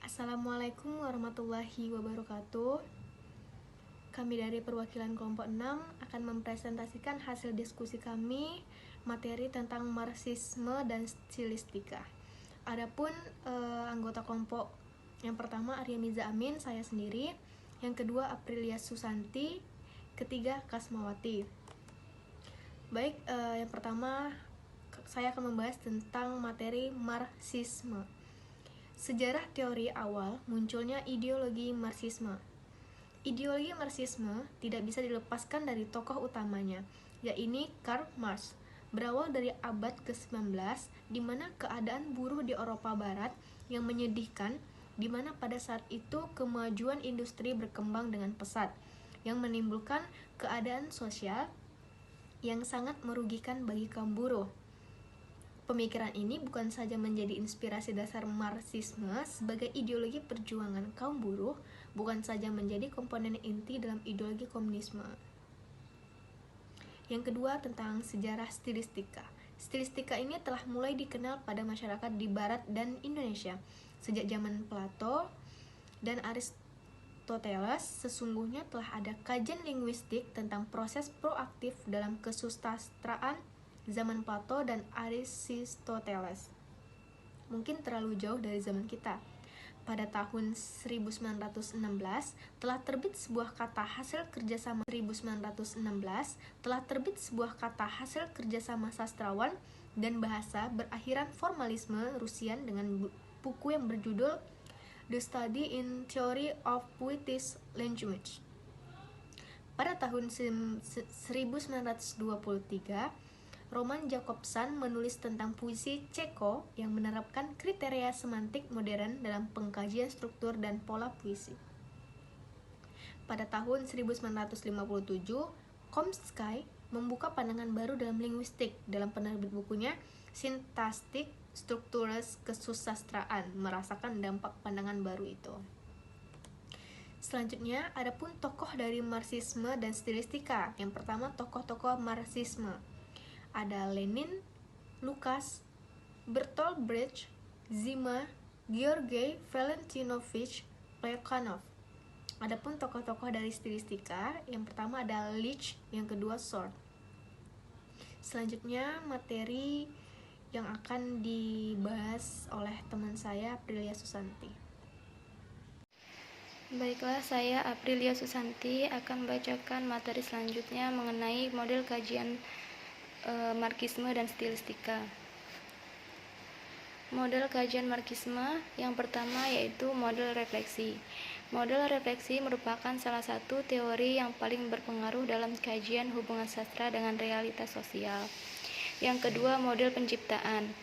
Assalamualaikum warahmatullahi wabarakatuh. Kami dari perwakilan kelompok 6 akan mempresentasikan hasil diskusi kami materi tentang Marxisme dan stilistika. Adapun anggota kelompok yang pertama Arya Miza Amin, saya sendiri. Yang kedua Aprilia Susanti, ketiga Kasmawati. Baik, yang pertama saya akan membahas tentang materi Marxisme. Sejarah teori awal munculnya ideologi Marxisme. Ideologi Marxisme tidak bisa dilepaskan dari tokoh utamanya, yaitu Karl Marx. Berawal dari abad ke-19, di mana keadaan buruh di Eropa Barat yang menyedihkan, di mana pada saat itu kemajuan industri berkembang dengan pesat, yang menimbulkan keadaan sosial yang sangat merugikan bagi kaum buruh. Pemikiran ini bukan saja menjadi inspirasi dasar Marxisme sebagai ideologi perjuangan kaum buruh, bukan saja menjadi komponen inti dalam ideologi komunisme. Yang kedua, tentang sejarah stilistika. Stilistika ini telah mulai dikenal pada masyarakat di Barat dan Indonesia. Sejak zaman Plato dan Aristoteles, sesungguhnya telah ada kajian linguistik tentang proses proaktif dalam kesusastraan zaman Plato dan Aristoteles. Mungkin terlalu jauh dari zaman kita. Pada tahun 1916 telah terbit sebuah kata hasil kerjasama sastrawan dan bahasa berakhiran formalisme Rusian dengan buku yang berjudul The Study in Theory of Poetic Language. Pada tahun 1923 Roman Jakobson menulis tentang puisi Ceko yang menerapkan kriteria semantik modern dalam pengkajian struktur dan pola puisi. Pada tahun 1957, Chomsky membuka pandangan baru dalam linguistik dalam penerbit bukunya Sintaktik Strukturas Kesusastraan, merasakan dampak pandangan baru itu. Selanjutnya, adapun tokoh dari Marxisme dan stilistika. Yang pertama, tokoh-tokoh Marxisme. Ada Lenin, Lukács, Bertolt Brecht, Zima, Georgy Valentinovich Plekhanov. Adapun tokoh-tokoh dari stilistika, yang pertama ada Leach, yang kedua Short. Selanjutnya materi yang akan dibahas oleh teman saya Aprilia Susanti. Baiklah, saya Aprilia Susanti akan membacakan materi selanjutnya mengenai model kajian Marxisme dan stilistika. Model kajian Marxisme yang pertama yaitu model refleksi. Model refleksi merupakan salah satu teori yang paling berpengaruh dalam kajian hubungan sastra dengan realitas sosial. Yang kedua, model penciptaan.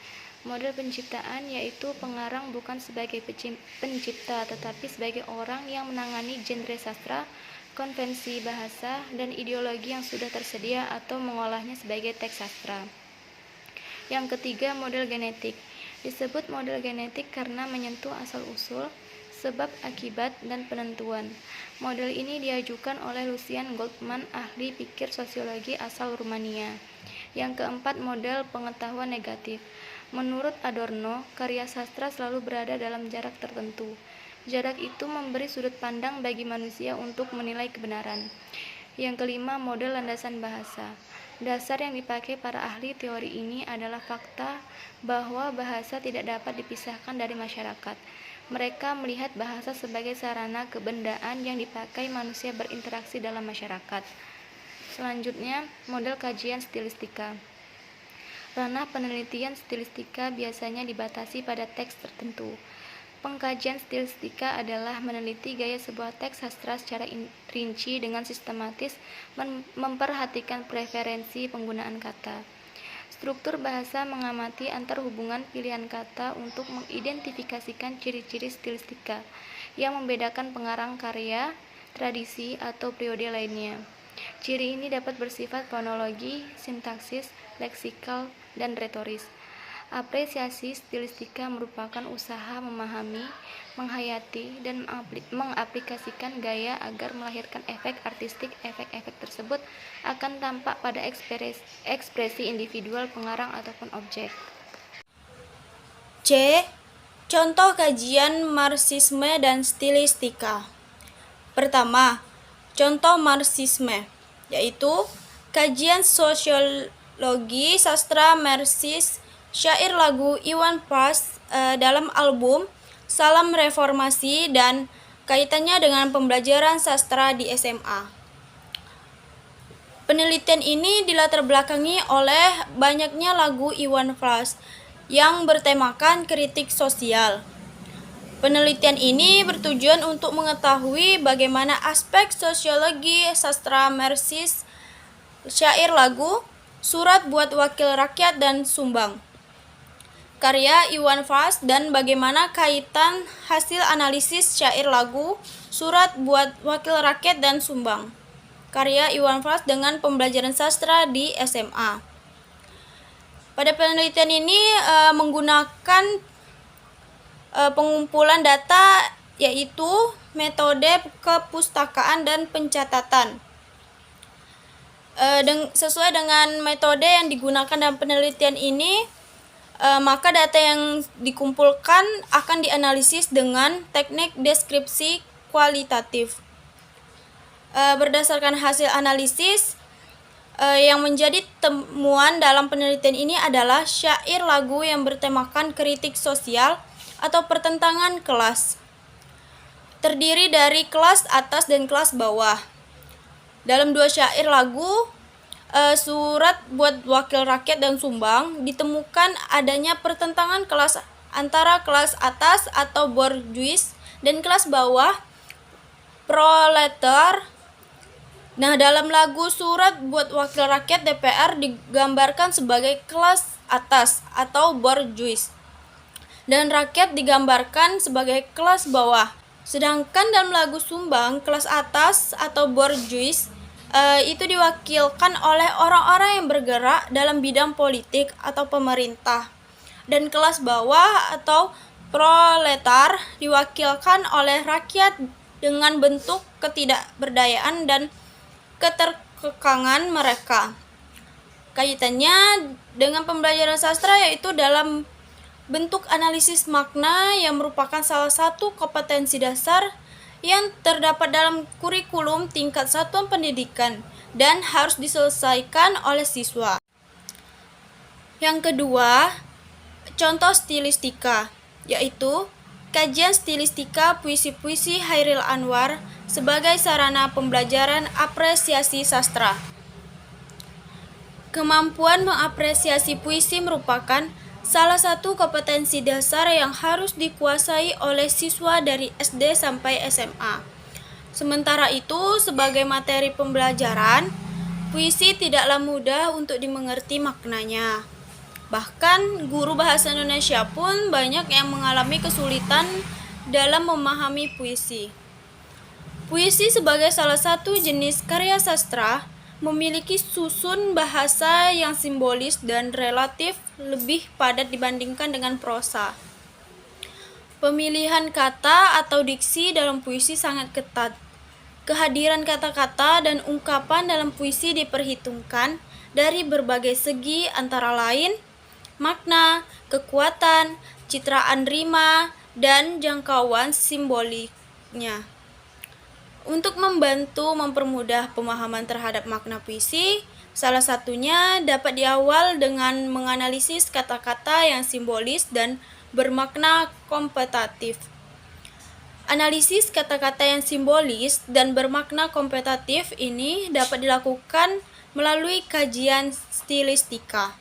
Model penciptaan yaitu pengarang bukan sebagai pencipta tetapi sebagai orang yang menangani genre sastra, konvensi bahasa, dan ideologi yang sudah tersedia atau mengolahnya sebagai teks sastra. Yang ketiga, model genetik. Disebut model genetik karena menyentuh asal-usul, sebab akibat, dan penentuan. Model ini diajukan oleh Lucian Goldman, ahli pikir sosiologi asal Rumania. Yang keempat, model pengetahuan negatif. Menurut Adorno, karya sastra selalu berada dalam jarak tertentu. Jarak itu memberi sudut pandang bagi manusia untuk menilai kebenaran. Yang kelima, model landasan bahasa. Dasar yang dipakai para ahli teori ini adalah fakta bahwa bahasa tidak dapat dipisahkan dari masyarakat. Mereka melihat bahasa sebagai sarana kebendaan yang dipakai manusia berinteraksi dalam masyarakat. Selanjutnya, model kajian stilistika. Ranah penelitian stilistika biasanya dibatasi pada teks tertentu. Pengkajian stilistika adalah meneliti gaya sebuah teks sastra secara rinci dengan sistematis, memperhatikan preferensi penggunaan kata. Struktur bahasa mengamati antarhubungan pilihan kata untuk mengidentifikasikan ciri-ciri stilistika yang membedakan pengarang karya, tradisi, atau periode lainnya. Ciri ini dapat bersifat fonologi, sintaksis, leksikal, dan retoris. Apresiasi stilistika merupakan usaha memahami, menghayati, dan mengaplikasikan gaya agar melahirkan efek artistik. Efek-efek tersebut akan tampak pada ekspresi individual pengarang ataupun objek. C. Contoh kajian Marxisme dan stilistika. Pertama, contoh Marxisme, yaitu kajian sosiologi sastra Marxis, syair lagu Iwan Fals dalam album Salam Reformasi dan kaitannya dengan pembelajaran sastra di SMA. Penelitian ini dilatar belakangi oleh banyaknya lagu Iwan Fals yang bertemakan kritik sosial. Penelitian ini bertujuan untuk mengetahui bagaimana aspek sosiologi sastra Marxis, syair lagu, surat buat wakil rakyat dan sumbang, karya Iwan Fals, dan bagaimana kaitan hasil analisis syair lagu, surat buat wakil rakyat dan sumbang, karya Iwan Fals dengan pembelajaran sastra di SMA. Pada penelitian ini menggunakan pengumpulan data, yaitu metode kepustakaan dan pencatatan. Sesuai dengan metode yang digunakan dalam penelitian ini, maka data yang dikumpulkan akan dianalisis dengan teknik deskripsi kualitatif. Berdasarkan hasil analisis, yang menjadi temuan dalam penelitian ini adalah syair lagu yang bertemakan kritik sosial atau pertentangan kelas. Terdiri dari kelas atas dan kelas bawah. Dalam dua syair lagu, surat buat wakil rakyat dan sumbang, ditemukan adanya pertentangan kelas antara kelas atas atau bourgeois dan kelas bawah, proletar. Nah, dalam lagu surat buat wakil rakyat DPR digambarkan sebagai kelas atas atau bourgeois, dan rakyat digambarkan sebagai kelas bawah. Sedangkan dalam lagu sumbang, kelas atas atau bourgeois itu diwakilkan oleh orang-orang yang bergerak dalam bidang politik atau pemerintah, dan kelas bawah atau proletar diwakilkan oleh rakyat dengan bentuk ketidakberdayaan dan keterkekangan mereka. Kaitannya dengan pembelajaran sastra yaitu dalam bentuk analisis makna yang merupakan salah satu kompetensi dasar yang terdapat dalam kurikulum tingkat satuan pendidikan dan harus diselesaikan oleh siswa. Yang kedua, contoh stilistika, yaitu kajian stilistika puisi-puisi Chairil Anwar sebagai sarana pembelajaran apresiasi sastra. Kemampuan mengapresiasi puisi merupakan salah satu kompetensi dasar yang harus dikuasai oleh siswa dari SD sampai SMA. Sementara itu, sebagai materi pembelajaran, puisi tidaklah mudah untuk dimengerti maknanya. Bahkan, guru bahasa Indonesia pun banyak yang mengalami kesulitan dalam memahami puisi. Puisi sebagai salah satu jenis karya sastra memiliki susun bahasa yang simbolis dan relatif lebih padat dibandingkan dengan prosa. Pemilihan kata atau diksi dalam puisi sangat ketat. Kehadiran kata-kata dan ungkapan dalam puisi diperhitungkan dari berbagai segi, antara lain makna, kekuatan, citraan rima, dan jangkauan simboliknya. Untuk membantu mempermudah pemahaman terhadap makna puisi, salah satunya dapat diawal dengan menganalisis kata-kata yang simbolis dan bermakna kompetatif. Analisis kata-kata yang simbolis dan bermakna kompetatif ini dapat dilakukan melalui kajian stilistika.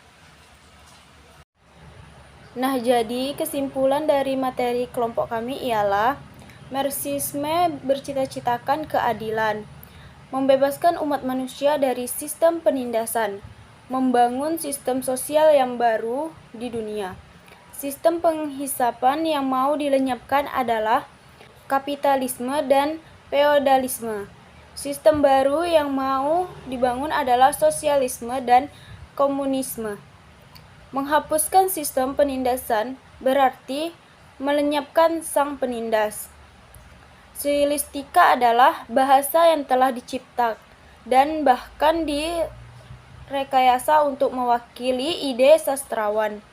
Nah, jadi kesimpulan dari materi kelompok kami ialah Marxisme bercita-citakan keadilan, membebaskan umat manusia dari sistem penindasan, membangun sistem sosial yang baru di dunia. Sistem penghisapan yang mau dilenyapkan adalah kapitalisme dan feodalisme. Sistem baru yang mau dibangun adalah sosialisme dan komunisme. Menghapuskan sistem penindasan berarti melenyapkan sang penindas. Stilistika adalah bahasa yang telah dicipta dan bahkan direkayasa untuk mewakili ide sastrawan.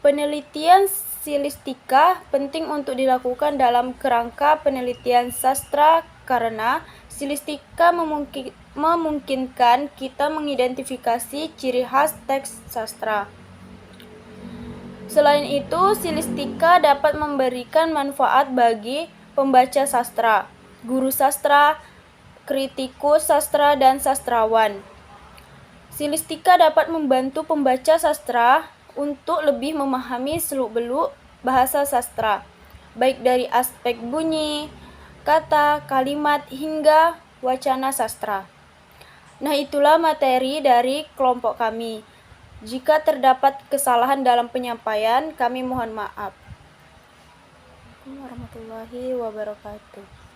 Penelitian silistika penting untuk dilakukan dalam kerangka penelitian sastra karena silistika memungkinkan kita mengidentifikasi ciri khas teks sastra. Selain itu, silistika dapat memberikan manfaat bagi pembaca sastra, guru sastra, kritikus sastra, dan sastrawan. Silistika dapat membantu pembaca sastra untuk lebih memahami seluk-beluk bahasa sastra, baik dari aspek bunyi, kata, kalimat, hingga wacana sastra. Nah, itulah materi dari kelompok kami. Jika terdapat kesalahan dalam penyampaian, kami mohon maaf. Warahmatullahi wabarakatuh.